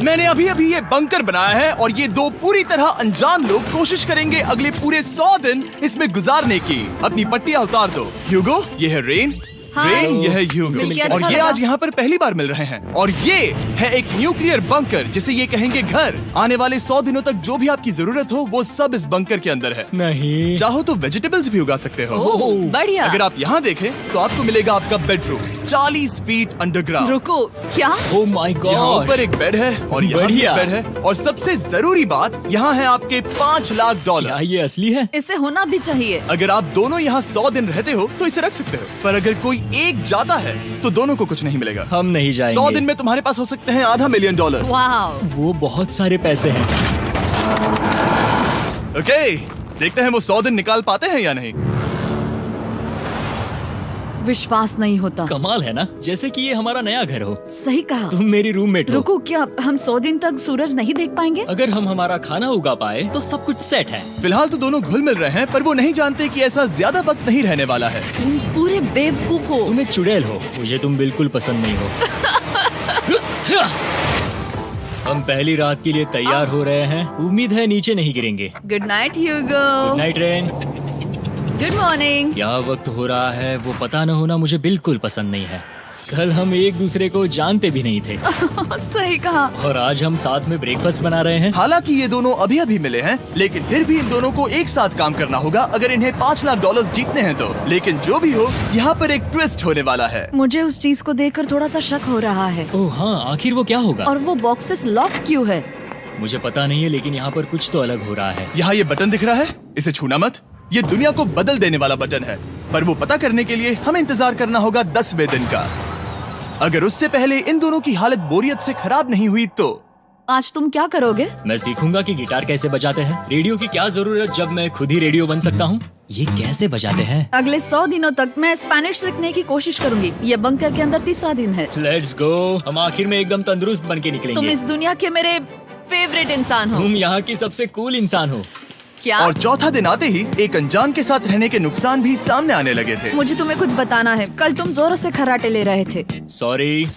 मैंने अभी अभी ये बंकर बनाया है और ये दो पूरी तरह अनजान लोग कोशिश करेंगे अगले पूरे 100 दिन इसमें गुजारने की। अपनी पट्टियां उतार दो। ह्यूगो, ये है रेन। रेन, ये है ह्यूगो और ये आज यहाँ पर पहली बार मिल रहे हैं। और ये है एक न्यूक्लियर बंकर जिसे ये कहेंगे घर। आने वाले 100 दिनों तक जो भी आपकी जरूरत हो वो सब इस बंकर के अंदर है। नहीं, चाहो तो वेजिटेबल्स भी उगा सकते हो। बढ़िया। अगर आप यहाँ देखें तो आपको मिलेगा आपका बेडरूम 40 फीट अंडरग्राउंड। रुको, क्या? ओह माय यहाँ गॉड। ऊपर एक बेड है और यहाँ भी एक बढ़िया। बेड है और सबसे जरूरी बात यहाँ है आपके $5 लाख। क्या ये असली है? इसे होना भी चाहिए। अगर आप दोनों यहाँ 100 दिन रहते हो तो इसे रख सकते हो, पर अगर कोई एक जाता है तो दोनों को कुछ नहीं मिलेगा। हम नहीं जाएंगे। 100 दिन में तुम्हारे पास हो सकते हैं $500 मिलियन। वाह, वो बहुत सारे पैसे हैं। ओके, देखते हैं वो 100 दिन निकाल पाते हैं या नहीं। विश्वास नहीं होता। कमाल है ना, जैसे कि ये हमारा नया घर हो। सही कहा। तुम मेरी रूममेट हो। रुको, क्या हम 100 दिन तक सूरज नहीं देख पाएंगे? अगर हम हमारा खाना उगा पाए तो सब कुछ सेट है। फिलहाल तो दोनों घुल मिल रहे हैं, पर वो नहीं जानते कि ऐसा ज्यादा वक्त नहीं रहने वाला है। तुम पूरे बेवकूफ हो। तुम एक चुड़ैल हो, मुझे तुम बिल्कुल पसंद नहीं हो। हम पहली रात के लिए तैयार हो रहे हैं। उम्मीद है नीचे नहीं गिरेंगे। Good night Hugo. Good night Ren. Good morning. क्या वक्त हो रहा है वो पता न होना मुझे बिल्कुल पसंद नहीं है। कल हम एक दूसरे को जानते भी नहीं थे सही कहा। और आज हम साथ में ब्रेकफास्ट बना रहे हैं। हालांकि ये दोनों अभी अभी मिले हैं, लेकिन फिर भी इन दोनों को एक साथ काम करना होगा अगर इन्हें $5 लाख जीतने हैं तो। लेकिन जो भी हो, यहाँ पर एक ट्विस्ट होने वाला है। मुझे उस चीज को देखकर थोड़ा सा शक हो रहा है। ओह हाँ, आखिर वो क्या होगा? और वो बॉक्सेस लॉक क्यों है? मुझे पता नहीं है, लेकिन यहाँ पर कुछ तो अलग हो रहा है। यहाँ ये बटन दिख रहा है, इसे छूना मत। ये दुनिया को बदल देने वाला बटन है, पर वो पता करने के लिए हमें इंतजार करना होगा 10वें दिन का। अगर उससे पहले इन दोनों की हालत बोरियत से खराब नहीं हुई तो आज तुम क्या करोगे? मैं सीखूंगा कि गिटार कैसे बजाते हैं। रेडियो की क्या जरूरत जब मैं खुद ही रेडियो बन सकता हूँ। ये कैसे बजाते हैं? अगले 100 दिनों तक मैं स्पेनिश सीखने की कोशिश करूंगी। ये बंकर के अंदर तीसरा दिन है। Let's go. हम आखिर में एकदम तंदुरुस्त बन के तुम निकलेंगे। इस दुनिया के मेरे फेवरेट इंसान हो। तुम यहाँ की सबसे कूल इंसान हो। क्या? और चौथा दिन आते ही एक अनजान के साथ रहने के नुकसान भी सामने आने लगे थे। मुझे तुम्हें कुछ बताना है। कल तुम जोरों से खर्राटे ले रहे थे। सॉरी।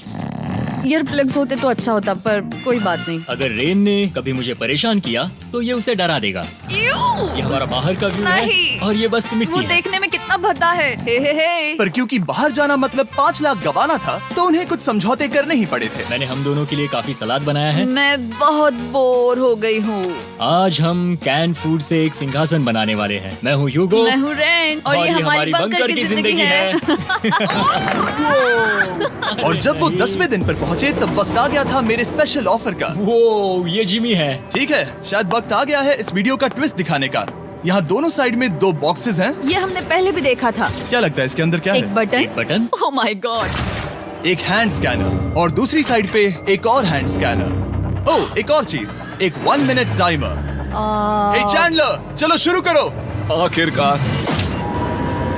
ईयर प्लग्स होते तो अच्छा होता, पर कोई बात नहीं। अगर रेन ने कभी मुझे परेशान किया तो ये उसे डरा देगा। ये हमारा बाहर का व्यू है नहीं। और ये बस मिट्टी वो है। देखने में कितना भद्दा है। हे। पर क्योंकि बाहर जाना मतलब 5 लाख गंवाना था, तो उन्हें कुछ समझौते करने ही पड़े थे। मैंने हम दोनों के लिए काफी सलाद बनाया है। मैं बहुत बोर हो गई हूँ। आज हम कैन फूड से एक सिंहासन बनाने वाले हैं। मैं हूँ ह्यूगो मैं हूँ रेन और ये हमारी बंकर की जिंदगी है। और जब वो 10वें दिन पर पहुँचे तब वक्त आ गया था मेरे स्पेशल ऑफर का। वो ये जिमी है। ठीक है, शायद वक्त आ गया है इस वीडियो का ट्विस्ट दिखाने का। यहाँ दोनों साइड में 2 बॉक्सेस हैं। ये हमने पहले भी देखा था। क्या लगता है इसके अंदर क्या एक है? बटन। एक बटन। Oh my God. एक हैंड स्कैनर और दूसरी साइड पे एक और हैंड स्कैनर। ओह, एक और चीज, एक 1 मिनट टाइमर। हे चैंडलर, चलो शुरू करो। आखिरकार।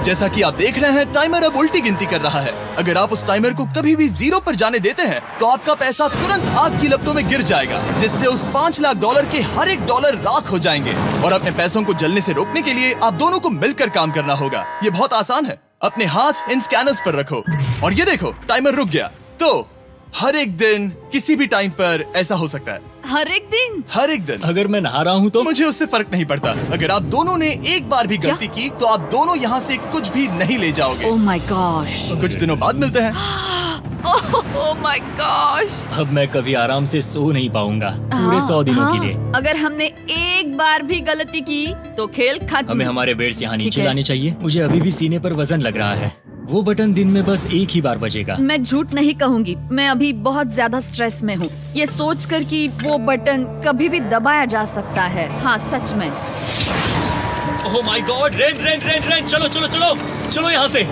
जैसा कि आप देख रहे हैं, टाइमर अब उल्टी गिनती कर रहा है। अगर आप उस टाइमर को कभी भी 0 पर जाने देते हैं तो आपका पैसा तुरंत आग की लपटों में गिर जाएगा, जिससे उस $5 लाख के हर एक डॉलर राख हो जाएंगे। और अपने पैसों को जलने से रोकने के लिए आप दोनों को मिलकर काम करना होगा। ये बहुत आसान है। अपने हाथ इन स्कैनर्स पर रखो और ये देखो, टाइमर रुक गया। तो हर एक दिन किसी भी टाइम पर ऐसा हो सकता है। हर एक दिन? हर एक दिन। अगर मैं नहा रहा हूँ तो मुझे उससे फर्क नहीं पड़ता। अगर आप दोनों ने एक बार भी गलती की तो आप दोनों यहाँ से कुछ भी नहीं ले जाओगे। Oh my gosh. कुछ दिनों बाद मिलते हैं। Oh my gosh. अब मैं कभी आराम से सो नहीं पाऊंगा पूरे 100 दिनों के लिए। अगर हमने एक बार भी गलती की तो खेल खत्म। हमें हमारे बेड्स यहाँ ठीक नीचे है। लाने चाहिए। मुझे अभी भी सीने पर वजन लग रहा है। वो बटन दिन में बस एक ही बार बजेगा। मैं झूठ नहीं कहूँगी, मैं अभी बहुत ज्यादा स्ट्रेस में हूँ, ये सोचकर कि वो बटन कभी भी दबाया जा सकता है। हाँ सच में। ओह my God, rain rain rain rain, चलो चलो चलो चलो यहाँ से।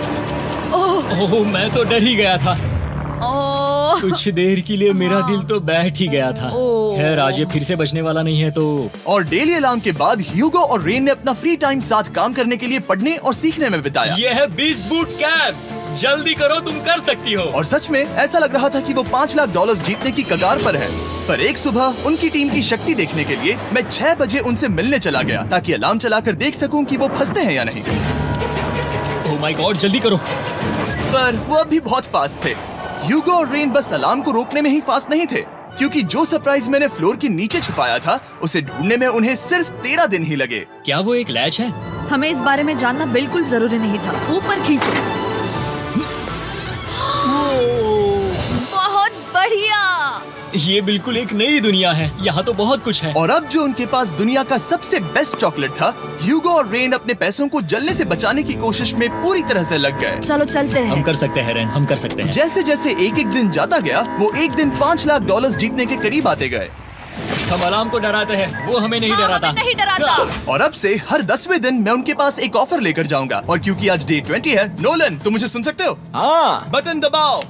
ओह मैं तो डर ही गया था। ओह कुछ देर के लिए मेरा दिल तो बैठ ही गया था। ओह। खैर आज ये फिर से बचने वाला नहीं है तो। और डेली अलार्म के बाद ह्यूगो और रेन ने अपना फ्री टाइम साथ काम करने के लिए पढ़ने और सीखने में बिताया। ये है 20 बूट कैप। जल्दी करो, तुम कर सकती हो। और सच में ऐसा लग रहा था कि वो $5 लाख जीतने की कगार पर है। पर एक सुबह उनकी टीम की शक्ति देखने के लिए मैं 6 बजे उनसे मिलने चला गया, ताकि अलार्म चलाकर देख सकूं कि वो फंसते हैं या नहीं। ओह माय गॉड, जल्दी करो। पर वो अब भी बहुत फास्ट थे। ह्यूगो और रेन बस अलार्म को रोकने में ही फास्ट नहीं थे, क्योंकि जो सरप्राइज मैंने फ्लोर के नीचे छुपाया था उसे ढूंढने में उन्हें सिर्फ 13 दिन ही लगे। क्या वो एक लैच है? हमें इस बारे में जानना बिल्कुल जरूरी नहीं था। ऊपर खींचो। बहुत बढ़िया। ये बिल्कुल एक नई दुनिया है, यहाँ तो बहुत कुछ है। और अब जो उनके पास दुनिया का सबसे बेस्ट चॉकलेट था, ह्यूगो और रेन अपने पैसों को जलने से बचाने की कोशिश में पूरी तरह से लग गए। चलो चलते हम हैं। कर सकते हैं रेन, हम कर सकते हैं। जैसे जैसे एक एक दिन जाता गया, वो एक दिन $5 लाख जीतने के करीब आते गए। हम अलार्म को डराते हैं, वो हमें नहीं हाँ, डराता। हमें नहीं डराता। और अब से हर 10वें दिन मैं उनके पास एक ऑफर लेकर जाऊंगा। और क्योंकि आज डे 20 है, नोलन तुम मुझे सुन सकते हो? हाँ। बटन दबाओ।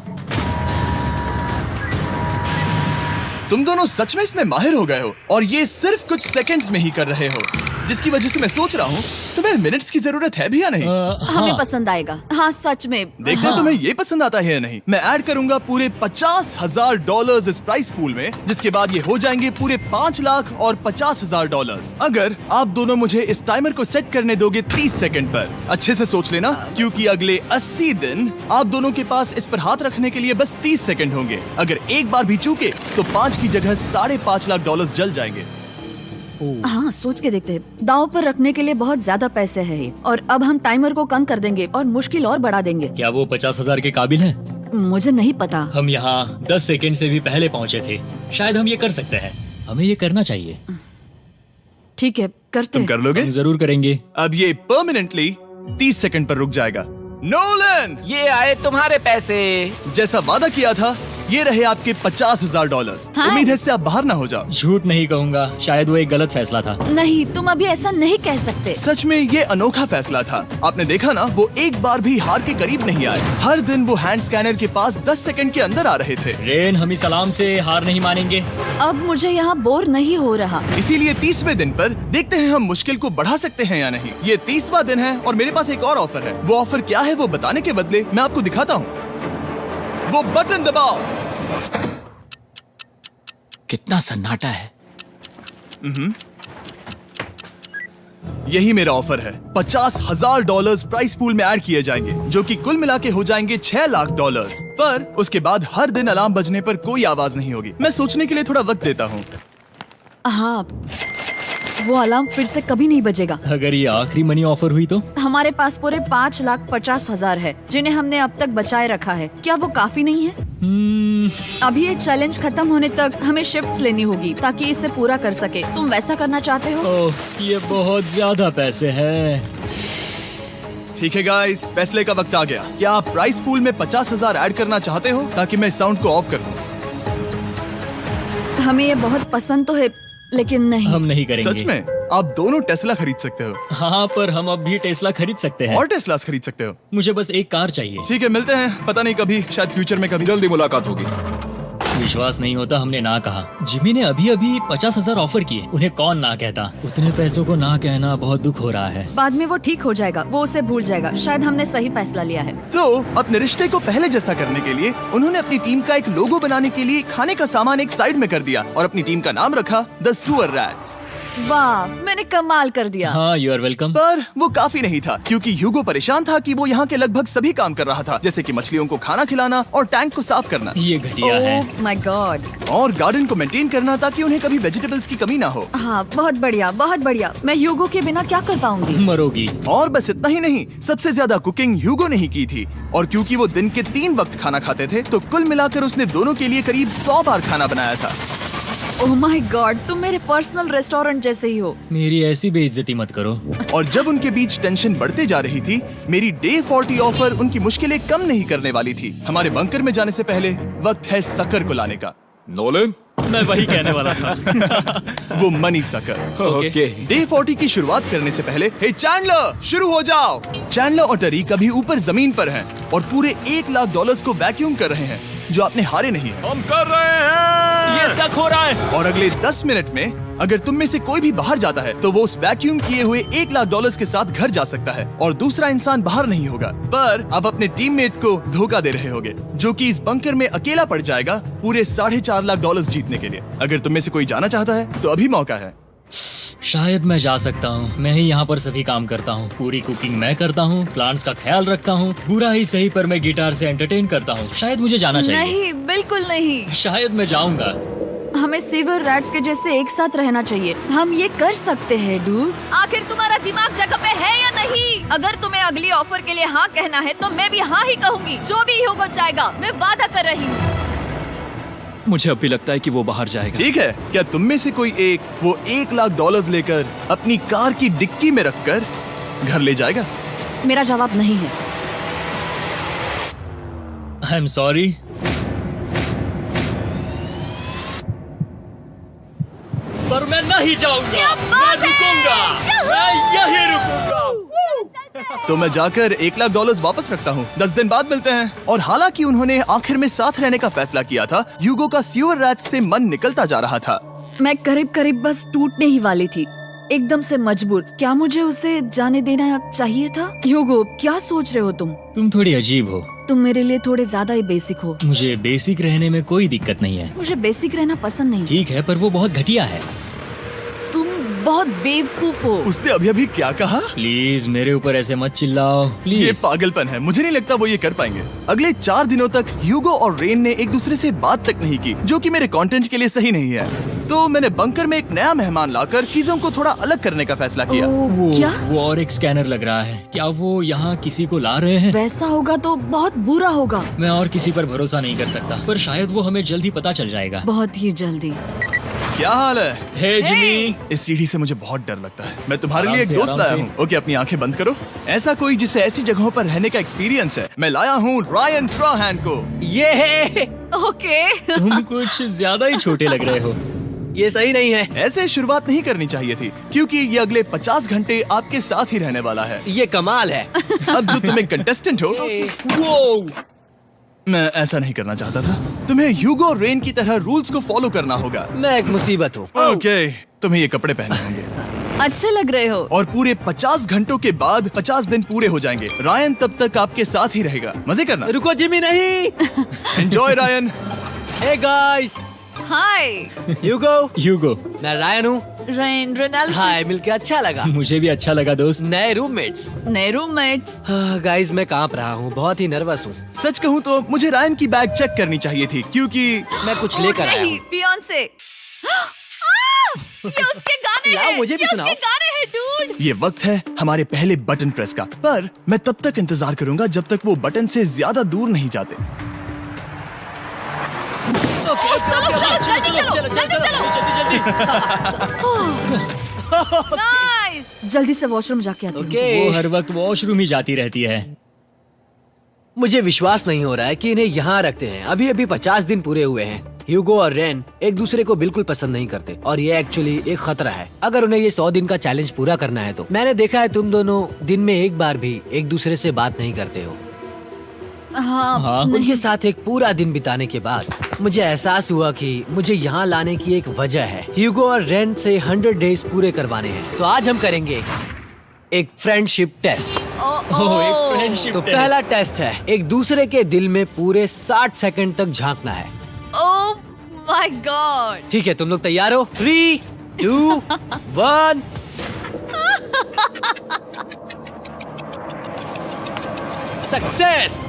तुम दोनों सच में इसमें माहिर हो गए हो और ये सिर्फ कुछ सेकंड्स में ही कर रहे हो, जिसकी वजह से मैं सोच रहा हूँ तुम्हें मिनट्स की जरूरत है भी या नहीं। हमें पसंद आएगा। हाँ सच में। देखना हाँ। तुम्हें ये पसंद आता है या नहीं। मैं ऐड करूंगा पूरे $50,000 इस प्राइस पूल में, जिसके बाद ये हो जाएंगे पूरे $5,50,000 अगर आप दोनों मुझे इस टाइमर को सेट करने दोगे 30 सेकंड पर। अच्छे से सोच लेना, क्योंकि अगले 80 दिन आप दोनों के पास इस पर हाथ रखने के लिए बस 30 सेकंड होंगे। अगर एक बार भी चूके तो 5 की जगह $5.5 लाख जल जाएंगे। हाँ सोच के देखते हैं। दांव पर रखने के लिए बहुत ज्यादा पैसे है ये। और अब हम टाइमर को कम कर देंगे और मुश्किल और बढ़ा देंगे। क्या वो 50,000 के काबिल है? मुझे नहीं पता। हम यहाँ 10 सेकंड से भी पहले पहुँचे थे। शायद हम ये कर सकते हैं, हमें ये करना चाहिए। ठीक है करते तुम हैं। कर लोगे? हम जरूर करेंगे। अब ये परमानेंटली 30 सेकंड पर रुक जाएगा। नोलन, ये आए तुम्हारे पैसे। जैसा वादा किया था, ये रहे आपके $50,000। हाँ। उम्मीद है इससे आप बाहर ना हो जाओ। झूठ नहीं कहूँगा, शायद वो एक गलत फैसला था। नहीं तुम अभी ऐसा नहीं कह सकते। सच में ये अनोखा फैसला था। आपने देखा ना, वो एक बार भी हार के करीब नहीं आए। हर दिन वो हैंड स्कैनर के पास 10 सेकंड के अंदर आ रहे थे। रेन, हम इस अलार्म से हार नहीं मानेंगे। अब मुझे यहाँ बोर नहीं हो रहा। इसीलिए 30वें दिन पर देखते हैं हम मुश्किल को बढ़ा सकते हैं या नहीं। ये 30वां दिन है और मेरे पास एक और ऑफर है। वो ऑफर क्या है वो बताने के बदले मैं आपको दिखाता हूँ। वो बटन दबाओ। कितना सन्नाटा है। यही मेरा ऑफर है। $50,000 प्राइस पूल में ऐड किए जाएंगे, जो कि कुल मिला के हो जाएंगे $6 लाख। पर उसके बाद हर दिन अलार्म बजने पर कोई आवाज नहीं होगी। मैं सोचने के लिए थोड़ा वक्त देता हूँ। हाँ वो अलार्म फिर से कभी नहीं बजेगा। अगर ये आखिरी मनी ऑफर हुई तो? हमारे पास पूरे $5,50,000 है, जिन्हें हमने अब तक बचाए रखा है। क्या वो काफी नहीं है? अभी ये चैलेंज खत्म होने तक हमें शिफ्ट्स लेनी होगी ताकि इसे पूरा कर सके। तुम वैसा करना चाहते हो? ओह, ये बहुत ज्यादा पैसे हैं। ठीक है गाइस, फैसले का वक्त आ गया। क्या आप प्राइस पूल में 50,000 ऐड करना चाहते हो ताकि मैं साउंड को ऑफ कर दूं? हमें ये बहुत पसंद तो है, लेकिन नहीं। हम नहीं करेंगे। सच में? आप दोनों टेस्ला खरीद सकते हो हाँ, पर हम अब भी टेस्ला खरीद सकते हैं। और टेस्लास खरीद सकते हो। मुझे बस एक कार चाहिए। ठीक है, मिलते हैं। पता नहीं कभी, शायद फ्यूचर में कभी। जल्दी मुलाकात होगी। विश्वास नहीं होता हमने ना कहा। जिमी ने अभी अभी 50,000 ऑफर किए, उन्हें कौन ना कहता। उतने पैसों को ना कहना बहुत दुख हो रहा है। बाद में वो ठीक हो जाएगा, वो उसे भूल जाएगा। शायद हमने सही फैसला लिया है। तो अपने रिश्ते को पहले जैसा करने के लिए उन्होंने अपनी टीम का एक लोगो बनाने के लिए खाने का सामान एक साइड में कर दिया और अपनी टीम का नाम रखा द सुअर रैट्स। वाह, मैंने कमाल कर दिया। हाँ, यू आर वेलकम। पर वो काफी नहीं था, क्योंकि ह्यूगो परेशान था कि वो यहाँ के लगभग सभी काम कर रहा था, जैसे कि मछलियों को खाना खिलाना और टैंक को साफ करना ये घटिया है। ओह माय गॉड। और गार्डन को मेंटेन करना ताकि उन्हें कभी वेजिटेबल्स की कमी ना हो। हाँ बहुत बढ़िया, बहुत बढ़िया। मैं ह्यूगो के बिना क्या कर पाऊंगी? मरोगी। और बस इतना ही नहीं, सबसे ज्यादा कुकिंग ह्यूगो ने ही की थी। और क्योंकि वो दिन के 3 वक्त खाना खाते थे, तो कुल मिलाकर उसने दोनों के लिए करीब 100 बार खाना बनाया था। ओह माय गॉड, तुम मेरे पर्सनल रेस्टोरेंट जैसे ही हो। मेरी ऐसी बेइज्जती मत करो। और जब उनके बीच टेंशन बढ़ते जा रही थी, मेरी डे 40 ऑफर उनकी मुश्किलें कम नहीं करने वाली थी। हमारे बंकर में जाने से पहले वक्त है सकर को लाने का। नोलन, मैं वही कहने वाला था। वो मनी सकर। ओके। डे 40 की शुरुआत करने से पहले, हे चैंडलर, शुरू हो जाओ। चैंडलर और टरी कभी ऊपर जमीन पर हैं और पूरे $1 लाख को वैक्यूम कर रहे हैं, जो आपने हारे नहीं है। हम कर रहे हैं। ये शक हो रहा है। और अगले 10 मिनट में अगर तुम में से कोई भी बाहर जाता है, तो वो उस वैक्यूम किए हुए $1 लाख के साथ घर जा सकता है और दूसरा इंसान बाहर नहीं होगा। पर अब अपने टीममेट को धोखा दे रहे होगे, जो कि इस बंकर में अकेला पड़ जाएगा पूरे $4.5 लाख जीतने के लिए। अगर तुम में से कोई जाना चाहता है, तो अभी मौका है। शायद मैं जा सकता हूँ। मैं ही यहाँ पर सभी काम करता हूँ। पूरी कुकिंग मैं करता हूँ, प्लांट्स का ख्याल रखता हूँ। बुरा ही सही, पर मैं गिटार से एंटरटेन करता हूँ। शायद मुझे जाना चाहिए। नहीं, बिल्कुल नहीं। शायद मैं जाऊंगा। हमें सीवर रैट्स के जैसे एक साथ रहना चाहिए। हम ये कर सकते हैं डूड। आखिर तुम्हारा दिमाग जगह पे है या नहीं? अगर तुम्हें अगली ऑफर के लिए हाँ कहना है तो मैं भी हाँ ही कहूँगी। जो भी होगा जाएगा, मैं वादा कर रही हूँ। मुझे अब भी लगता है कि वो बाहर जाएगा। ठीक है, क्या तुम में से कोई एक वो $1,00,000 लेकर अपनी कार की डिक्की में रखकर घर ले जाएगा? मेरा जवाब नहीं है। I am sorry. पर मैं नहीं जाऊंगा, मैं रुकूंगा, मैं यही रुकूंगा। तो मैं जाकर $1,00,000 वापस रखता हूँ। 10 दिन बाद मिलते हैं। और हालांकि उन्होंने आखिर में साथ रहने का फैसला किया था, ह्यूगो का सीवर रैट्स से मन निकलता जा रहा था। मैं करीब करीब बस टूटने ही वाली थी, एकदम से मजबूर। क्या मुझे उसे जाने देना चाहिए था? ह्यूगो, क्या सोच रहे हो तुम? तुम थोड़ी अजीब हो। तुम मेरे लिए थोड़े ज्यादा ही बेसिक हो। मुझे बेसिक रहने में कोई दिक्कत नहीं है। मुझे बेसिक रहना पसंद नहीं। ठीक है, पर वो बहुत घटिया है। तुम बहुत बेवकूफ हो। उसने अभी अभी क्या कहा? प्लीज मेरे ऊपर ऐसे मत चिल्लाओ, ये प्लीज। पागलपन है। मुझे नहीं लगता वो ये कर पाएंगे। अगले 4 दिनों तक ह्यूगो और रेन ने एक दूसरे से बात तक नहीं की, जो कि मेरे कंटेंट के लिए सही नहीं है। तो मैंने बंकर में एक नया मेहमान लाकर चीजों को थोड़ा अलग करने का फैसला किया। क्या? वो और एक स्कैनर लग रहा है। क्या वो यहाँ किसी को ला रहे हैं? वैसा होगा तो बहुत बुरा होगा। मैं और किसी पर भरोसा नहीं कर सकता, पर शायद वो हमें जल्द ही पता चल जाएगा। बहुत ही जल्दी। क्या हाल है? हे जिमी। इस सीढ़ी से मुझे बहुत डर लगता है। मैं तुम्हारे आराम लिए एक से, दोस्त आराम लाया से। हूँ। ओके, अपनी आंखें बंद करो। ऐसा कोई जिसे ऐसी जगहों पर रहने का एक्सपीरियंस है। मैं लाया हूँ रायन ट्राहैन को। ये ओके। तुम कुछ ज्यादा ही छोटे लग रहे हो। ये सही नहीं है। ऐसे शुरुआत नहीं करनी चाहिए थी, क्योंकि ये अगले 50 घंटे आपके साथ ही रहने वाला है। ये कमाल है। अब जो तुम एक कंटेस्टेंट हो, वो मैं ऐसा नहीं करना चाहता था। तुम्हें ह्यूगो और रेन की तरह रूल्स को फॉलो करना होगा। मैं एक मुसीबत हूँ। ओके, तुम्हें ये कपड़े पहनने होंगे। अच्छे लग रहे हो। और पूरे 50 घंटों के बाद 50 दिन पूरे हो जाएंगे। रायन तब तक आपके साथ ही रहेगा। मजे करना। रुको जिमी, नहीं। Enjoy Ryan. हे गाइस, हाय ह्यूगो, मैं रायन हूँ। Rain Reynold. हाय, मिलके अच्छा लगा। मुझे भी अच्छा लगा दोस्त। नए रूममेट्स। नए रूममेट्स। गाइस, मैं कांप रहा हूँ, बहुत ही नर्वस हूँ। सच कहूँ तो मुझे रायन की बैग चेक करनी चाहिए थी, क्योंकि मैं कुछ लेकर आया नहीं, हूँ। बियॉन्से। ये उसके गाने लाओ, हैं। मुझे भी ये सुनाओ। उसके गाने हैं डूड। ये वक्त है हमारे पहले बटन प्रेस का। पर मैं तब तक इंतजार करूंगा जब तक वो बटन से ज्यादा दूर नहीं जाते। चलो जल्दी नाइस। जल्दी से वॉशरूम जाके आती हूँ। ओके। वो हर वक्त वॉशरूम ही जाती रहती है। मुझे विश्वास नहीं हो रहा है कि इन्हें यहाँ रखते हैं। अभी अभी 50 दिन पूरे हुए हैं। ह्यूगो और रेन एक दूसरे को बिल्कुल पसंद नहीं करते और ये एक्चुअली एक खतरा है अगर उन्हें ये 100 दिन का चैलेंज पूरा करना है तो। मैंने देखा है तुम दोनों दिन में एक बार भी एक दूसरे से बात नहीं करते हो। हाँ, उनके साथ एक पूरा दिन बिताने के बाद मुझे एहसास हुआ कि मुझे यहाँ लाने की एक वजह है। ह्यूगो और रेन से 100 डेज पूरे करवाने हैं। तो आज हम करेंगे एक फ्रेंडशिप टेस्ट। ओह, एक फ्रेंडशिप तो टेस्ट। पहला टेस्ट है, एक दूसरे के दिल में पूरे 60 सेकंड तक झांकना है। ओह माय गॉड। ठीक है, तुम लोग तैयार हो? 3, 2, 1। सक्सेस।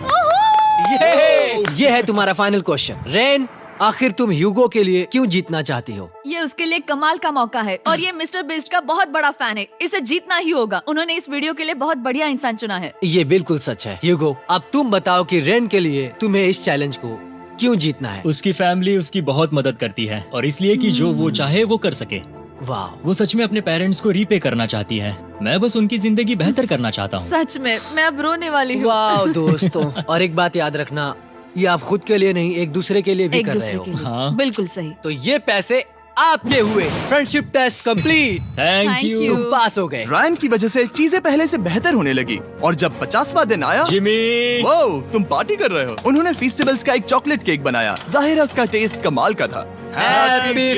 ये है तुम्हारा फाइनल क्वेश्चन। रेन, आखिर तुम ह्यूगो के लिए क्यों जीतना चाहती हो? ये उसके लिए कमाल का मौका है और ये मिस्टर बीस्ट का बहुत बड़ा फैन है। इसे जीतना ही होगा। उन्होंने इस वीडियो के लिए बहुत बढ़िया इंसान चुना है। ये बिल्कुल सच है। ह्यूगो, अब तुम बताओ कि रेन के लिए तुम्हें इस चैलेंज को क्यों जीतना है? उसकी फैमिली उसकी बहुत मदद करती है और इसलिए कि जो वो चाहे वो कर सके। वाह, वो सच में अपने पेरेंट्स को रीपे करना चाहती है। मैं बस उनकी जिंदगी बेहतर करना चाहता हूँ। सच में मैं अब रोने वाली हूँ। वाह दोस्तों। और एक बात याद रखना, ये आप खुद के लिए नहीं, एक दूसरे के लिए भी एक कर रहे दूसरे हो। के लिए। हाँ। बिल्कुल सही। तो ये पैसे आपके हुए। Friendship test complete. Thank Thank you you। तुम पास हो गए। रायन की वजह से चीजें पहले से बेहतर होने लगी और जब 50वां दिन आया, जिमी। वो तुम पार्टी कर रहे हो। उन्होंने फेस्टिवल्स का एक चॉकलेट केक बनाया। जाहिर है उसका टेस्ट कमाल का था। Happy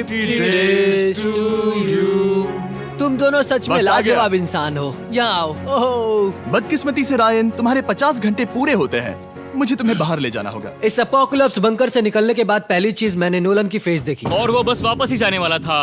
50 days to you। तुम दोनों सच में वक्त आ गया। लाजवाब इंसान हो। यहाँ आओ। ओह, बदकिस्मती से रायन, तुम्हारे 50 घंटे पूरे होते हैं। मुझे तुम्हें बाहर ले जाना होगा। इस अपोकलिप्स बंकर से निकलने के बाद पहली चीज मैंने नोलन की फेस देखी। और वो बस वापस ही जाने वाला था।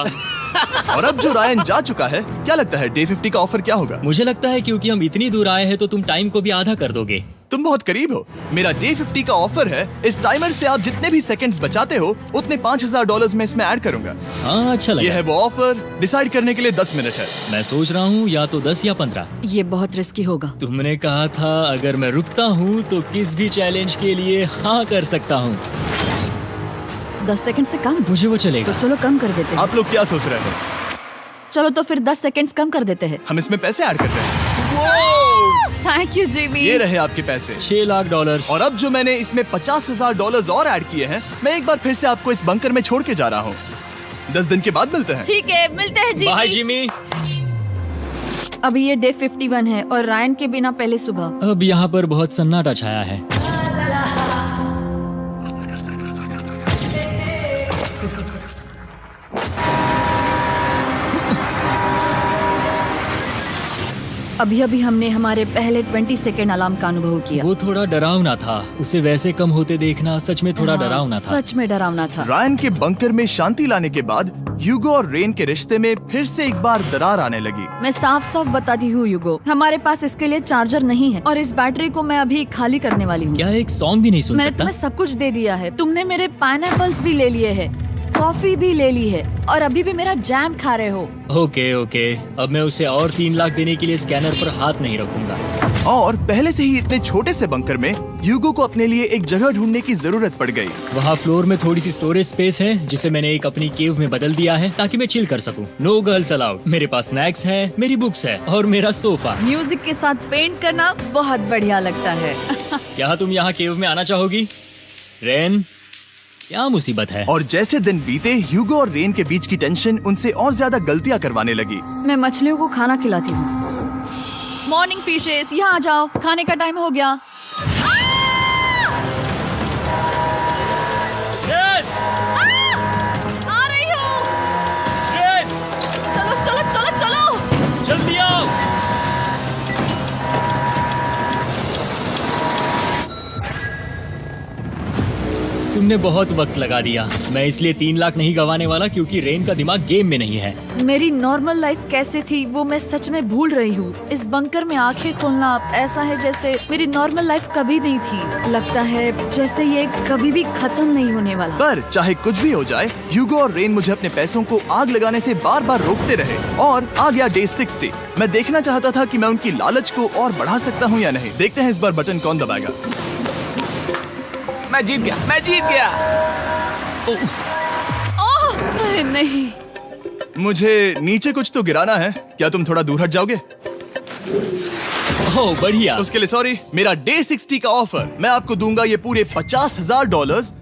और अब जो रायन जा चुका है, क्या लगता है डे 50 का ऑफर क्या होगा? मुझे लगता है क्योंकि हम इतनी दूर आए हैं तो तुम टाइम को भी आधा कर दोगे। तुम बहुत करीब हो। मेरा डे 50 का ऑफर है। इस टाइमर से आप जितने भी सेकंड्स बचाते हो उतने $5000 में इसमें ऐड करूंगा। हाँ, अच्छा ये लगा। है वो ऑफर। डिसाइड करने के लिए 10 मिनट है। मैं सोच रहा हूँ या तो 10 या 15। ये बहुत रिस्की होगा। तुमने कहा था अगर मैं रुकता हूँ तो किस भी चैलेंज के लिए हाँ कर सकता हूँ। 10 सेकंड से कम? मुझे वो तो चलेगा। चलो कम कर देते हैं। आप लोग क्या सोच रहे हो? चलो तो फिर 10 सेकंड्स कम कर देते हैं। हम इसमें पैसे ऐड करते हैं। Thank you Jimmy. ये रहे आपके पैसे। $6 लाख। और अब जो मैंने इसमें $50,000 और ऐड किए हैं, मैं एक बार फिर से आपको इस बंकर में छोड़ के जा रहा हूँ। 10 दिन के बाद मिलते हैं। ठीक है, मिलते हैं बाय जिमी। जिमी। अभी ये डे 51 है और रायन के बिना पहले सुबह। अब यहाँ पर बहुत सन्नाटा छाया है। अभी अभी हमने हमारे पहले 20 सेकेंड अलार्म का अनुभव किया। वो थोड़ा डरावना था। उसे वैसे कम होते देखना सच में थोड़ा हाँ, डरावना था। सच में डरावना था। रायन के बंकर में शांति लाने के बाद ह्यूगो और रेन के रिश्ते में फिर से एक बार दरार आने लगी। मैं साफ साफ बताती हूँ ह्यूगो, हमारे पास इसके लिए चार्जर नहीं है और इस बैटरी को मैं अभी खाली करने वाली हूँ। क्या एक सॉन्ग भी नहीं सुन मैंने सकता? तुम्हें सब कुछ दे दिया है। तुमने मेरे पाइनएप्पल्स भी ले लिए हैं, कॉफी भी ले ली है और अभी भी मेरा जैम खा रहे हो। ओके ओके, अब मैं उसे और 3 लाख देने के लिए स्कैनर पर हाथ नहीं रखूंगा। और पहले से ही इतने छोटे से बंकर में ह्यूगो को अपने लिए एक जगह ढूंढने की जरूरत पड़ गई। वहाँ फ्लोर में थोड़ी सी स्टोरेज स्पेस है जिसे मैंने एक अपनी केव में बदल दिया है ताकि मैं चिल कर सकूं। No girls allowed. मेरे पास स्नैक्स है, मेरी बुक्स है और मेरा सोफा। म्यूजिक के साथ पेंट करना बहुत बढ़िया लगता है। क्या तुम यहाँ केव में आना चाहोगी? रेन, क्या मुसीबत है? और जैसे दिन बीते, ह्यूगो और रेन के बीच की टेंशन उनसे और ज्यादा गलतियां करवाने लगी। मैं मछलियों को खाना खिलाती हूँ। मॉर्निंग फिशेस, यहाँ आ जाओ, खाने का टाइम हो गया। आ रही हूँ। चलो चलो चलो चलो। जल्दी आओ। तुमने बहुत वक्त लगा दिया। मैं इसलिए 3 लाख नहीं गंवाने वाला क्योंकि रेन का दिमाग गेम में नहीं है। मेरी नॉर्मल लाइफ कैसे थी वो मैं सच में भूल रही हूँ। इस बंकर में आंखें खोलना ऐसा है जैसे मेरी नॉर्मल लाइफ कभी नहीं थी। लगता है जैसे ये कभी भी खत्म नहीं होने वाला। पर चाहे कुछ भी हो जाए, ह्यूगो और रेन मुझे अपने पैसों को आग लगाने से बार बार रोकते रहे। और आ गया डे 60। मैं देखना चाहता था कि मैं उनकी लालच को और बढ़ा सकता हूँ या नहीं। देखते हैं इस बार बटन कौन दबाएगा। मैं जीत गया। ओह अरे नहीं। मुझे नीचे कुछ तो गिराना है। क्या तुम थोड़ा दूर हट जाओगे? ओह बढ़िया। उसके लिए सॉरी। मेरा डे 60 का ऑफर, मैं आपको दूंगा ये पूरे $50,000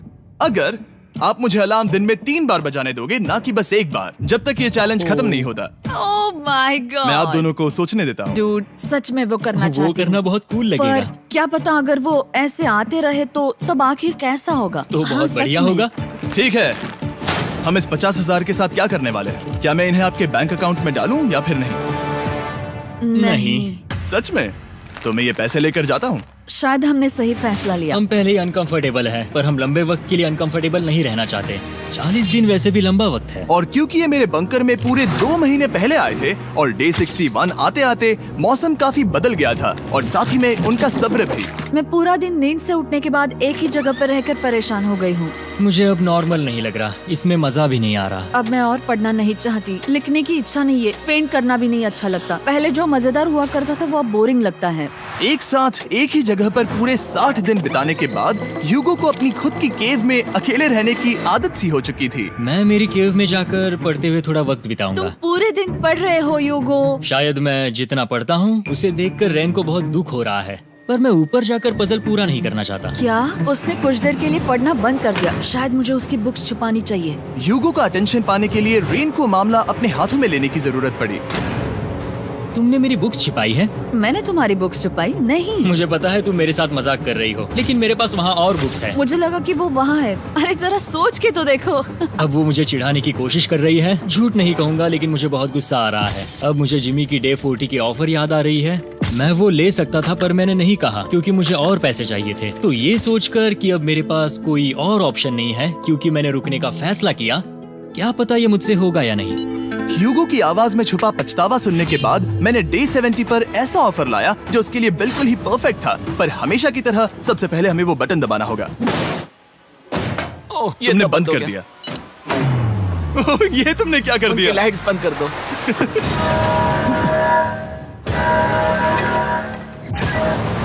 अगर आप मुझे अलार्म दिन में 3 बार बजाने दोगे, ना कि बस एक बार, जब तक ये चैलेंज खत्म नहीं होता। ओह माय गॉड। मैं आप दोनों को सोचने देता हूँ। डूड, सच में वो करना वो चाहती करना हूँ। बहुत कूल लगेगा। पर क्या पता अगर वो ऐसे आते रहे तो तब आखिर कैसा होगा? तो हाँ, बहुत सच बढ़िया में। होगा। ठीक है, हम इस 50,000 के साथ क्या करने वाले हैं? क्या मैं इन्हें आपके बैंक अकाउंट में डालूं या फिर नहीं? नहीं। सच में? तो मैं ये पैसे लेकर जाता हूँ। शायद हमने सही फैसला लिया। हम पहले ही अनकंफर्टेबल हैं, पर हम लंबे वक्त के लिए अनकंफर्टेबल नहीं रहना चाहते। 40 दिन वैसे भी लंबा वक्त है। और क्योंकि ये मेरे बंकर में पूरे 2 महीने पहले आए थे और डे 61 आते आते मौसम काफी बदल गया था और साथ ही में उनका सब्र भी। मैं पूरा दिन नींद से उठने के बाद एक ही जगह पर रहकर परेशान हो गई हूँ। मुझे अब नॉर्मल नहीं लग रहा। इसमें मजा भी नहीं आ रहा। अब मैं और पढ़ना नहीं चाहती, लिखने की इच्छा नहीं है, पेंट करना भी नहीं अच्छा लगता। पहले जो मजेदार हुआ करता था वो अब बोरिंग लगता है। एक साथ एक ही जगह पर पूरे 60 दिन बिताने के बाद ह्यूगो को अपनी खुद की केव में अकेले रहने की आदत सी हो चुकी थी। मैं मेरी केव में जाकर पढ़ते हुए थोड़ा वक्त बिताऊंगा। तुम पूरे दिन पढ़ रहे हो ह्यूगो। शायद मैं जितना पढ़ता हूँ उसे देखकर रेन को बहुत दुख हो रहा है, पर मैं ऊपर जाकर पजल पूरा नहीं करना चाहता। क्या उसने कुछ देर के लिए पढ़ना बंद कर दिया? शायद मुझे उसकी बुक्स छुपानी चाहिए। ह्यूगो का अटेंशन पाने के लिए रेन को मामला अपने हाथों में लेने की जरूरत पड़ी। तुमने मेरी बुक्स छिपाई है? मैंने तुम्हारी बुक्स छुपाई नहीं। मुझे पता है तुम मेरे साथ मजाक कर रही हो, लेकिन मेरे पास वहाँ और बुक्स हैं। मुझे लगा कि वो वहाँ है। अरे जरा सोच के तो देखो। अब वो मुझे चिढ़ाने की कोशिश कर रही है। झूठ नहीं कहूँगा, लेकिन मुझे बहुत गुस्सा आ रहा है। अब मुझे जिमी की डे 40 की ऑफर याद आ रही है। मैं वो ले सकता था पर मैंने नहीं कहा क्योंकि मुझे और पैसे चाहिए थे। तो ये सोचकर कि अब मेरे पास कोई और ऑप्शन नहीं है क्योंकि मैंने रुकने का फैसला किया, क्या पता ये मुझसे होगा या नहीं। ह्यूगो की आवाज में छुपा पछतावा सुनने के बाद मैंने डे 70 पर ऐसा ऑफर लाया जो उसके लिए बिल्कुल ही परफेक्ट था। पर हमेशा की तरह सबसे पहले हमें वो बटन दबाना होगा। ओह, ये तुमने तो बंद हो कर गया। दिया। ये तुमने क्या कर उनकी दिया? लाइट्स बंद कर दो।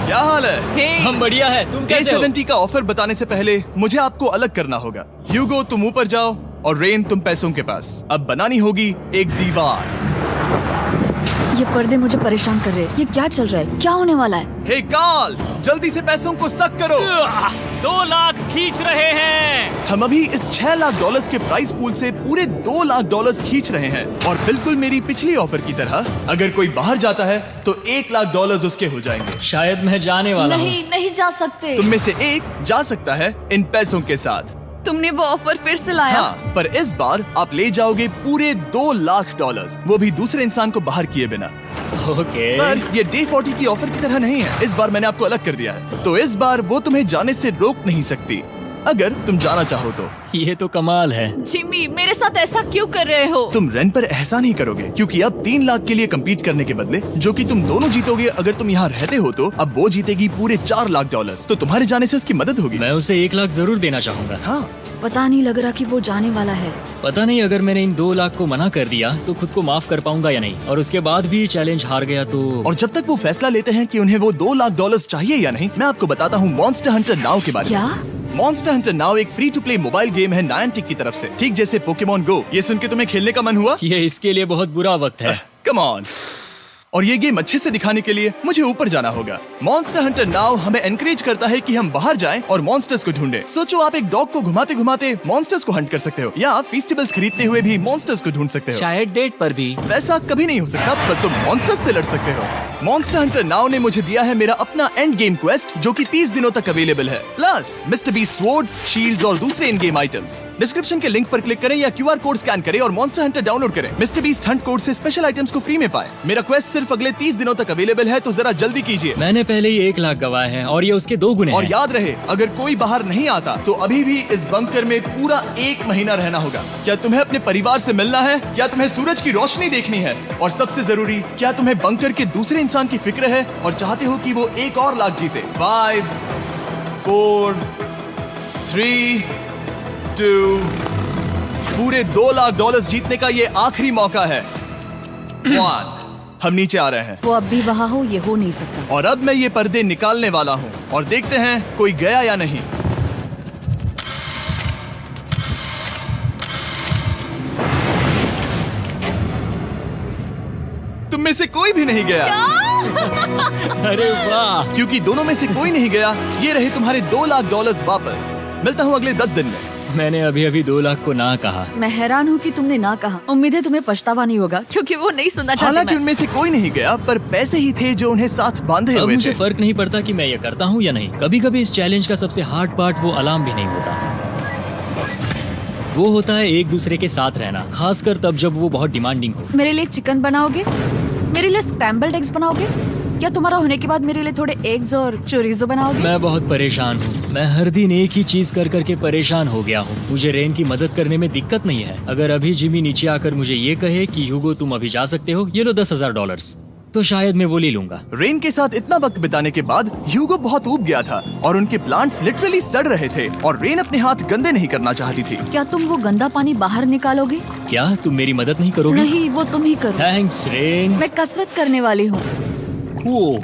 क्या हाल है? हे, हम बढ़िया है, तुम डे कैसे हो? 70 का ऑफर बताने से पहले मुझे आपको अलग करना होगा। ह्यूगो तुम ऊपर जाओ और रेन तुम पैसों के पास। अब बनानी होगी एक दीवार। ये पर्दे मुझे परेशान कर रहे हैं। ये क्या चल रहा है? क्या होने वाला है? हे कार्ल, जल्दी से पैसों को सक करो। 2 लाख खींच रहे हैं। हम अभी इस 6 लाख डॉलर्स के प्राइस पूल से पूरे 2 लाख डॉलर्स खींच रहे हैं और बिल्कुल मेरी पिछली ऑफर की तरह अगर कोई बाहर जाता है तो 1 लाख डॉलर्स उसके हो जाएंगे। शायद मैं जाने वाला हूँ। नहीं जा सकते। तुम में से एक जा सकता है इन पैसों के साथ। तुमने वो ऑफर फिर से लाया? हाँ, पर इस बार आप ले जाओगे पूरे 2 लाख डॉलर्स, वो भी दूसरे इंसान को बाहर किए बिना। ओके। पर ये डे 40 की ऑफर की तरह नहीं है। इस बार मैंने आपको अलग कर दिया है, तो इस बार वो तुम्हें जाने से रोक नहीं सकती अगर तुम जाना चाहो तो। ये तो कमाल है। जिमी, मेरे साथ ऐसा क्यों कर रहे हो? तुम रेंट पर एहसान ही करोगे क्योंकि अब 3 लाख के लिए कम्पीट करने के बदले जो कि तुम दोनों जीतोगे अगर तुम यहाँ रहते हो, तो अब वो जीतेगी पूरे 4 लाख डॉलर्स। तो तुम्हारे जाने से उसकी मदद होगी। मैं उसे 1 लाख जरूर देना चाहूंगा। हाँ, पता नहीं लग रहा कि वो जाने वाला है। पता नहीं अगर मैंने इन 2 लाख को मना कर दिया तो खुद को माफ कर पाऊंगा या नहीं, और उसके बाद भी चैलेंज हार गया तो। और जब तक वो फैसला लेते हैं कि उन्हें वो 2 लाख डॉलर्स चाहिए या नहीं, मैं आपको बताता हूँ मॉन्स्टर हंटर नाउ के बारे में। क्या? मॉन्स्टर हंटर नाउ एक free to play mobile game है नायंटिक की तरफ से, ठीक जैसे पोकेमॉन गो। ये सुन के तुम्हें खेलने का मन हुआ? ये इसके लिए बहुत बुरा वक्त है। Come on. और ये गेम अच्छे से दिखाने के लिए मुझे ऊपर जाना होगा। मॉन्स्टर हंटर नाउ हमें एनकरेज करता है कि हम बाहर जाएं और मॉन्स्टर्स को ढूंढें। सोचो आप एक डॉग को घुमाते घुमाते मॉन्स्टर्स को हंट कर सकते हो, या आप फेस्टिवल्स खरीदते हुए भी मॉन्स्टर्स को ढूंढ सकते हो। शायद डेट पर भी। वैसा कभी नहीं हो सकता, पर तुम मॉन्स्टर्स से लड़ सकते हो। मॉन्स्टर हंटर नाउ ने मुझे दिया है मेरा अपना एंड गेम क्वेस्ट जो कि 30 दिनों तक अवेलेबल है, plus mister beast swords, shields और दूसरे इन गेम आइटम्स। डिस्क्रिप्शन के लिंक पर क्लिक करें या QR कोड स्कैन करें और मॉन्स्टर हंटर डाउनलोड करें। मिस्टर बीस्ट हंट कोड से स्पेशल आइटम्स को फ्री में पाएं। मेरा क्वेस्ट सिर्फ अगले 30 दिनों तक अवेलेबल है, तो जरा जल्दी कीजिए। मैंने पहले ही 1 लाख गवाए हैं और ये उसके 2 गुने और हैं। याद रहे, अगर कोई बाहर नहीं आता तो अभी भी इस बंकर में पूरा 1 महीना रहना होगा। क्या तुम्हें अपने परिवार से मिलना है? क्या तुम्हें सूरज की रोशनी देखनी है? और सबसे जरूरी, क्या तुम्हें बंकर के दूसरे इंसान की फिक्र है और चाहते हो कि वो 1 और लाख जीते? 5, 4, 3, 2, पूरे 2 लाख डॉलर्स जीतने का ये आखिरी मौका है। 1, हम नीचे आ रहे हैं वो अब भी वहाँ हो, ये हो नहीं सकता। और अब मैं ये पर्दे निकालने वाला हूँ और देखते हैं कोई गया या नहीं। तुम में से कोई भी नहीं गया। अरे वाह। क्योंकि दोनों में से कोई नहीं गया, ये रहे तुम्हारे 2 लाख डॉलर्स वापस। मिलता हूँ अगले 10 दिन में। मैंने अभी 2 लाख को ना कहा। मैं हैरान हूँ कि तुमने ना कहा। उम्मीद है तुम्हें पछतावा नहीं होगा, क्योंकि वो नहीं सुनना चाहती हालांकि मैं। उनमें से कोई नहीं गया, पर पैसे ही थे जो उन्हें साथ बांधे अब हुए मुझे थे। फर्क नहीं पड़ता कि मैं ये करता हूँ या नहीं। कभी कभी इस चैलेंज का सबसे हार्ड पार्ट वो अलार्म भी नहीं होता, वो होता है एक दूसरे के साथ रहना, खासकर तब जब वो बहुत डिमांडिंग हो। मेरे लिए चिकन बनाओगे? मेरे लिए स्क्रैम्बल्ड एग्स बनाओगे? क्या तुम्हारा होने के बाद मेरे लिए थोड़े एग्स और चोरिजो बनाओगे? मैं बहुत परेशान हूँ। मैं हर दिन एक ही चीज कर करके परेशान हो गया हूँ। मुझे रेन की मदद करने में दिक्कत नहीं है। अगर अभी जिमी नीचे आकर मुझे ये कहे कि ह्यूगो तुम अभी जा सकते हो, ये लो 10,000 डॉलर्स, तो शायद मैं वो ले लूंगा। रेन के साथ इतना वक्त बिताने के बाद ह्यूगो बहुत ऊब गया था और उनके प्लांट्स लिटरली सड़ रहे थे और रेन अपने हाथ गंदे नहीं करना चाहती थी। क्या तुम वो गंदा पानी बाहर निकालोगे? क्या तुम मेरी मदद नहीं करोगे? नहीं, वो तुम ही करो। Thanks rain. मैं कसरत करने वाली हूँ। वो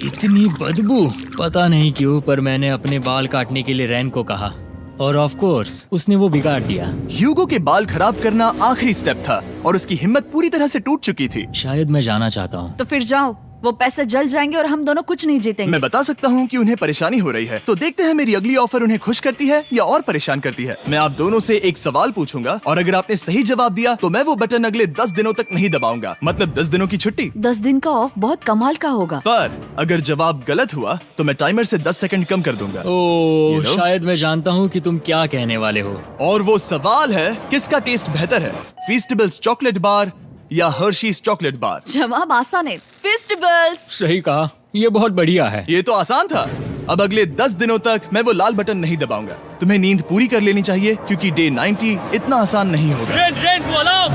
इतनी बदबू, पता नहीं क्यों, पर मैंने अपने बाल काटने के लिए रैन को कहा और ऑफ कोर्स उसने वो बिगाड़ दिया। ह्यूगो के बाल खराब करना आखिरी स्टेप था और उसकी हिम्मत पूरी तरह से टूट चुकी थी। शायद मैं जाना चाहता हूँ। तो फिर जाओ, वो पैसे जल जाएंगे और हम दोनों कुछ नहीं जीतेंगे। मैं बता सकता हूँ कि उन्हें परेशानी हो रही है, तो देखते हैं मेरी अगली ऑफर उन्हें खुश करती है या और परेशान करती है। मैं आप दोनों से एक सवाल पूछूंगा और अगर आपने सही जवाब दिया तो मैं वो बटन अगले 10 दिनों तक नहीं दबाऊंगा, मतलब 10 दिनों की छुट्टी। 10 दिन का ऑफ बहुत कमाल का होगा। पर अगर जवाब गलत हुआ तो मैं टाइमर से 10 सेकंड कम कर दूंगा। ओह, You know? शायद मैं जानता हूँ कि तुम क्या कहने वाले हो। और वो सवाल है, किसका टेस्ट बेहतर है, फेस्टिवल्स चॉकलेट बार या हर्शीज चॉकलेट बार? जवाब आसान है, फेस्टिवल्स। सही कहा, ये बहुत बढ़िया है। ये तो आसान था। अब अगले 10 दिनों तक मैं वो लाल बटन नहीं दबाऊंगा। तुम्हें नींद पूरी कर लेनी चाहिए क्योंकि डे 90 इतना आसान नहीं होगा। रेन, रेन को अलार्म।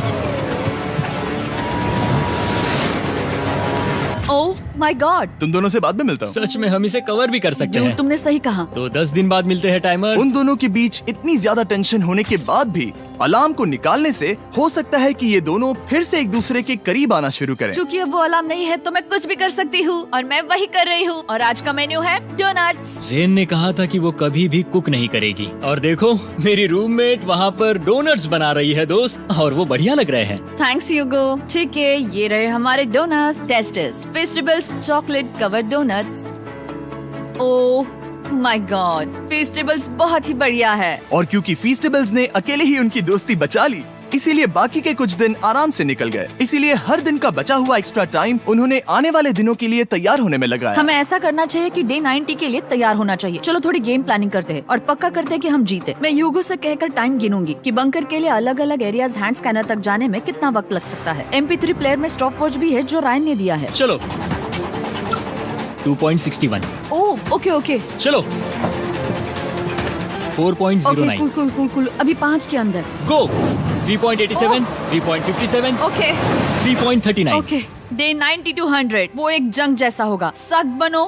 माय गॉड, तुम दोनों से बाद में मिलता हूँ। सच में हम इसे कवर भी कर सकते हैं। तुमने सही कहा। तो 10 दिन बाद मिलते हैं टाइमर। उन दोनों के बीच इतनी ज्यादा टेंशन होने के बाद भी अलार्म को निकालने से हो सकता है कि ये दोनों फिर से एक दूसरे के करीब आना शुरू करें। क्योंकि अब वो अलार्म नहीं है तो मैं कुछ भी कर सकती हूँ और मैं वही कर रही हूँ। और आज का मेन्यू है डोनट्स। रेन ने कहा था कि वो कभी भी कुक नहीं करेगी और देखो मेरी रूममेट वहाँ पर डोनट्स बना रही है दोस्त, और वो बढ़िया लग रहे हैं। Thanks Hugo. ठीक है, ये रहे हमारे doughnuts. Testers, festivals chocolate covered doughnuts. Oh my God, festivals बहुत ही बढ़िया है। और क्योंकि फीस्टेबल्स ने अकेले ही उनकी दोस्ती बचा ली, इसीलिए बाकी के कुछ दिन आराम से निकल गए। इसीलिए हर दिन का बचा हुआ एक्स्ट्रा टाइम उन्होंने आने वाले दिनों के लिए तैयार होने में लगाया। हमें ऐसा करना चाहिए कि डे 90 के लिए तैयार होना चाहिए। चलो थोड़ी गेम प्लानिंग करते हैं और पक्का करते हैं कि हम जीते। मैं ह्यूगो से कहकर टाइम गिनूंगी कि बंकर के लिए अलग अलग एरियाज हैंड स्कैनर तक जाने में कितना वक्त लग सकता है। MP3 प्लेयर में स्टॉप वॉच भी है जो रायन ने दिया है। चलो 2.61। ओह ओके ओके चलो 4.09। Cool cool cool cool. अभी 5 के अंदर। गो 3.87, 3.57, ओके 3.39। ओके। डे 90 to 100 वो एक जंग जैसा होगा। सख्त बनो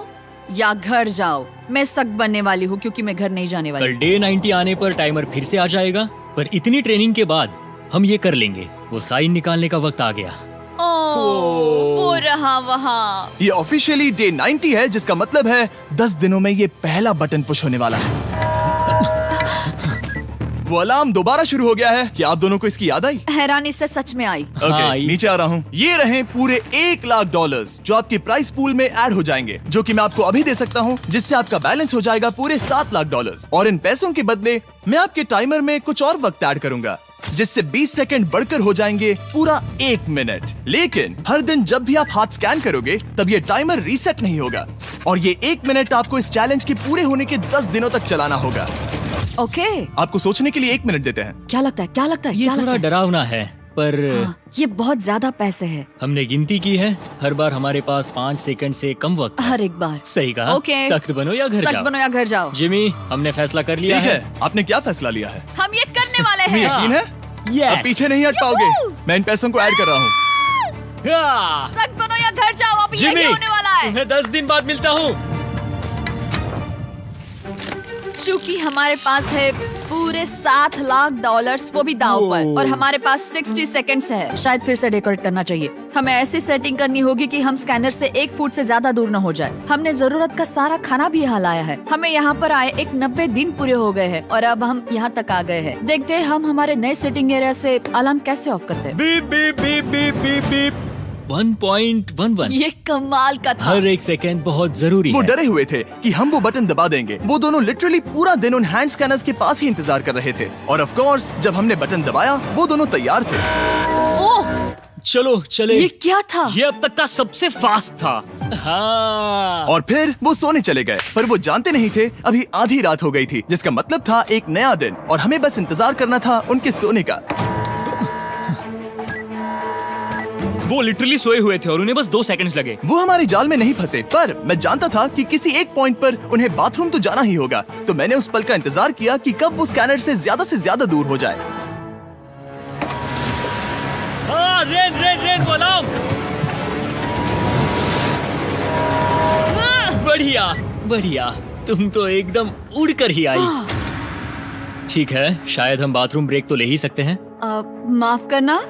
या घर जाओ। मैं सख्त बनने वाली हूँ क्योंकि मैं घर नहीं जाने वाली। कल डे 90 आने पर टाइमर फिर से आ जाएगा, पर इतनी ट्रेनिंग के बाद हम ये कर लेंगे। वो साइन निकालने का वक्त आ गया। वो रहा वहाँ। ये ऑफिशियली डे 90 है, जिसका मतलब है 10 दिनों में ये पहला बटन पुश होने वाला है। वो अलार्म दोबारा शुरू हो गया है। क्या आप दोनों को इसकी याद आई? हैरानी से सच में आई। हाँ, नीचे आ रहा हूँ। ये रहे पूरे $1 लाख जो आपके प्राइस पूल में ऐड हो जाएंगे, जो कि मैं आपको अभी दे सकता हूँ, जिससे आपका बैलेंस हो जाएगा पूरे $7 लाख। और इन पैसों के बदले मैं आपके टाइमर में कुछ और वक्त ऐड करूंगा, जिससे 20 सेकंड बढ़कर हो जाएंगे पूरा 1 मिनट। लेकिन हर दिन जब भी आप हाथ स्कैन करोगे तब ये टाइमर रीसेट नहीं होगा, और ये 1 मिनट आपको इस चैलेंज के पूरे होने के 10 दिनों तक चलाना होगा। ओके। आपको सोचने के लिए 1 मिनट देते हैं। क्या लगता है, क्या लगता है, ये क्या थोड़ा लगता है? डरावना है, पर हाँ, ये बहुत ज्यादा पैसे है। हमने गिनती की है, हर बार हमारे पास 5 सेकंड से कम वक्त है। हर एक बार। सही कहा। ओके। सख्त बनो या घर सख्त जाओ। बनो या घर जाओ। जिमी, हमने फैसला कर लिया ठीक है। है, आपने क्या फैसला लिया है? हम ये करने वाले तुम्हें हैं। यकीन है? Yes. अब पीछे नहीं हट पाओगे। मैं इन पैसों को ऐड कर रहा हूँ। हाँ। सख्त बनो या घर जाओ। अब जिमी, यही होने वाला है। तुम्हें 10 दिन बाद मिलता हूँ। चूंकि हमारे पास है पूरे $7 लाख, वो भी दाव पर, और हमारे पास 60 सेकंड्स है। शायद फिर से डेकोरेट करना चाहिए। हमें ऐसी सेटिंग करनी होगी कि हम स्कैनर से 1 फुट से ज्यादा दूर न हो जाए। हमने जरूरत का सारा खाना भी यहाँ लाया है। हमें यहाँ पर आए 90 दिन पूरे हो गए हैं और अब हम यहाँ तक आ गए हैं। देखते हैं हम हमारे नए सेटिंग एरिया से अलार्म कैसे ऑफ करते हैं। Beep beep beep beep beep beep. 1.11। ये कमाल का था। हर एक सेकंड बहुत जरूरी वो है। डरे हुए थे कि हम वो बटन दबा देंगे। वो दोनों लिटरली पूरा दिन उन हैंड स्कैनर्स के पास ही इंतजार कर रहे थे, और ऑफ कोर्स जब हमने बटन दबाया वो दोनों तैयार थे। ओह, चलो चले। ये क्या था? ये अब तक का सबसे फास्ट था। हाँ। और फिर वो सोने चले गए, पर वो जानते नहीं थे अभी आधी रात हो गई थी, जिसका मतलब था एक नया दिन, और हमें बस इंतजार करना था उनके सोने का। वो लिटरली सोए हुए थे और उन्हें बस 2 सेकंड्स लगे। वो हमारे जाल में नहीं फंसे, पर मैं जानता था कि किसी एक पॉइंट पर उन्हें बाथरूम तो जाना ही होगा, तो मैंने उस पल का इंतजार किया कि कब वो स्कैनर से ज्यादा दूर हो जाए। हाँ, रेन रेन रेन बोलाओ। बढ़िया बढ़िया, तुम तो एकदम उड़कर ही आई। ठीक है, शायद हम बाथरूम ब्रेक तो ले ही सकते हैं। माफ करना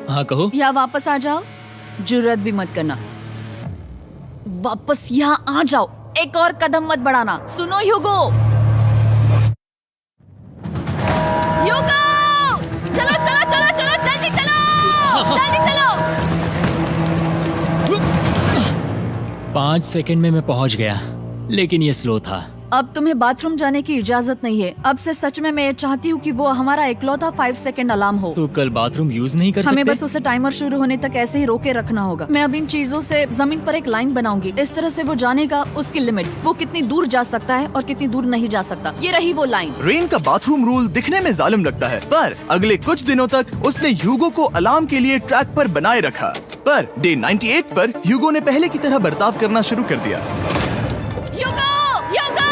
हाँ कहो। या वापस आ जाओ। जुर्रत भी मत करना। वापस यहाँ आ जाओ। एक और कदम मत बढ़ाना। सुनो ह्यूगो। ह्यूगो, चलो चलो चलो चलो, जल्दी चलो, जल्दी चलो। 5 सेकंड में मैं पहुंच गया, लेकिन ये स्लो था। अब तुम्हें बाथरूम जाने की इजाजत नहीं है। अब से सच में मैं ये चाहती हूँ कि वो हमारा इकलौता 5 सेकंड अलार्म हो। तो कल बाथरूम यूज नहीं कर हमें सकते? बस उसे टाइमर शुरू होने तक ऐसे ही रोके रखना होगा। मैं अब इन चीजों से जमीन पर एक लाइन बनाऊंगी। इस तरह से वो जानेगा उसकी लिमिट्स, वो कितनी दूर जा सकता है और कितनी दूर नहीं जा सकता। ये रही वो लाइन। रेन का बाथरूम रूल दिखने में जालिम लगता है, पर अगले कुछ दिनों तक उसने ह्यूगो को अलार्म के लिए ट्रैक पर बनाए रखा। पर डे 98 पर ह्यूगो ने पहले की तरह बर्ताव करना शुरू कर दिया। ह्यूगो, ह्यूगो!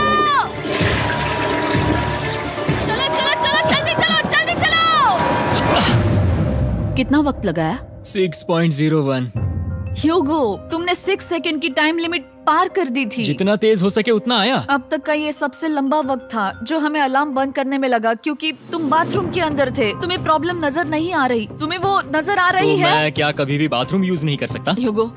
चलो चलो चलो, जल्दी चलो, जल्दी चलो! कितना वक्त लगाया? 6.01। ह्यूगो, तुमने 6 सेकंड की टाइम लिमिट पार कर दी थी। जितना तेज हो सके उतना आया। अब तक का ये सबसे लंबा वक्त था जो हमें अलार्म बंद करने में लगा, क्योंकि तुम बाथरूम के अंदर थे। तुम्हें प्रॉब्लम नजर नहीं आ रही, तुम्हें वो नजर आ रही तो है? मैं क्या कभी भी बाथरूम यूज नहीं कर सकता? ह्यूगो,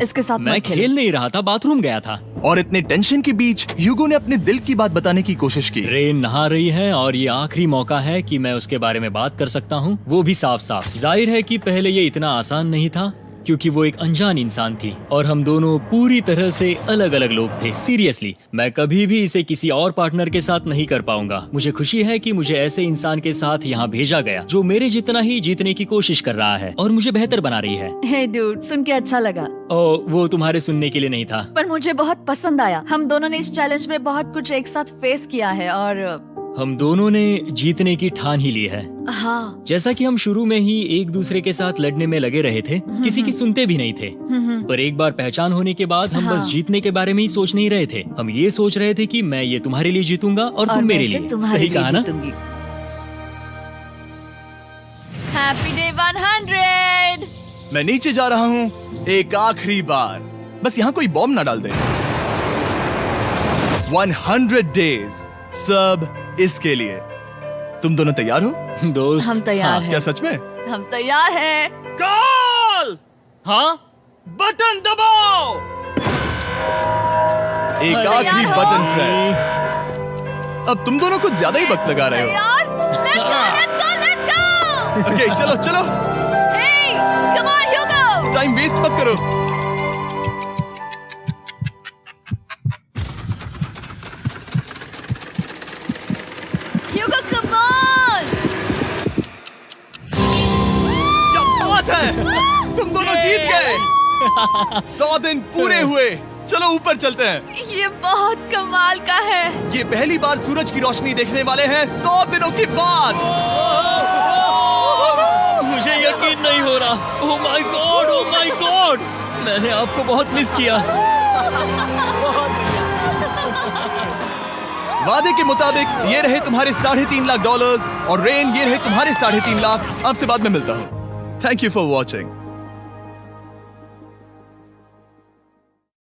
इसके साथ मैं मत खेलो। खेल नहीं रहा था, बाथरूम गया था। और इतने टेंशन के बीच ह्यूगो ने अपने दिल की बात बताने की कोशिश की। रेन नहा रही है और ये आखिरी मौका है कि मैं उसके बारे में बात कर सकता हूँ, वो भी साफ साफ। जाहिर है कि पहले ये इतना आसान नहीं था क्योंकि वो एक अनजान इंसान थी और हम दोनों पूरी तरह से अलग अलग लोग थे। सीरियसली, मैं कभी भी इसे किसी और पार्टनर के साथ नहीं कर पाऊंगा। मुझे खुशी है कि मुझे ऐसे इंसान के साथ यहाँ भेजा गया जो मेरे जितना ही जीतने की कोशिश कर रहा है और मुझे बेहतर बना रही है। हे डूड, सुन के अच्छा लगा। ओ, वो तुम्हारे सुनने के लिए नहीं था। पर मुझे बहुत पसंद आया। हम दोनों ने इस चैलेंज में बहुत कुछ एक साथ फेस किया है और हम दोनों ने जीतने की ठान ही ली है। हाँ। जैसा कि हम शुरू में ही एक दूसरे के साथ लड़ने में लगे रहे थे, किसी की सुनते भी नहीं थे। पर एक बार पहचान होने के बाद हम बस जीतने के बारे में ही सोच नहीं रहे थे। हम ये सोच रहे थे कि मैं ये तुम्हारे लिए जीतूंगा और तुम मेरे लिए। सही कहा ना? Happy day 100। मैं नीचे जा रहा हूँ एक आखिरी बार, बस यहाँ कोई बॉम्ब ना डाल दे। 100 डेज, सब इसके लिए। तुम दोनों तैयार हो? दोस्त, हम तैयार हैं। क्या सच में? हम तैयार हैं। कॉल। हाँ, बटन दबाओ। एक अरे आखिरी यार हो। Button press. अब तुम दोनों कुछ ज्यादा ही वक्त लगा रहे हो। तैयार? Let's go, let's go, let's go! Okay, चलो चलो, Hey, come on, Hugo! Time waste मत करो। Hugo, come on! क्या बात है, तुम दोनों जीत गए। 100 दिन पूरे हुए। चलो ऊपर चलते हैं। ये बहुत कमाल का है। ये पहली बार सूरज की रोशनी देखने वाले हैं 100 दिनों के बाद। मुझे यकीन नहीं हो रहा। ओह my God, oh my God, मैंने आपको बहुत मिस किया। वादे के मुताबिक ये रहे तुम्हारे $3.5 लाख और रेन ये रहे तुम्हारे 3.5 लाख। आपसे बाद में मिलता हूँ। Thank you for watching.